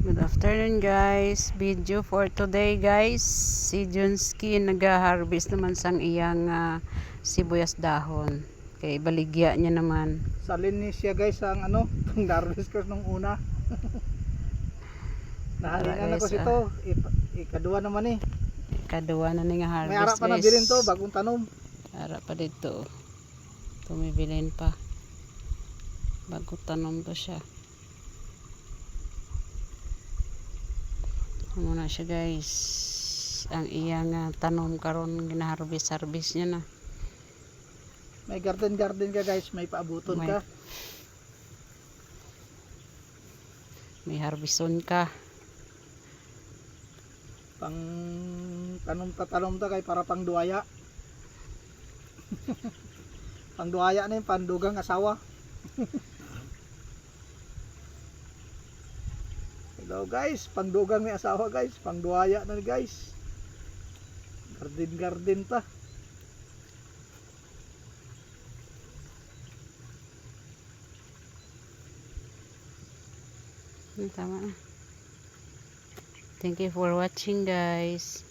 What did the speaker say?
Good afternoon guys. Video for today guys. Si Junski nag-harvest naman sang iyang sibuyas dahon. Kay baligya niya naman. Salin ni siya guys ang ano, itong harvest ko nung una. Nahalina na ko ito. Ikaduwa naman eh. Ikaduwa na nga harvest. May ara pa na bilin to, bagong tanom. Ara pa dito. Tumibilin pa. Bagong tanom pa siya. Muna siya guys. Ang iyang tanom karon gina-harvest niya na. May garden ka guys, may paabuton ka. May harveston ka. Pang tanom ta kay para pang duwaya. Pang duwaya na yung pandugang asawa. Hello guys, pangdugang may asawa guys, pangduwaya na guys. Garden pa. Tama na. Thank you for watching guys.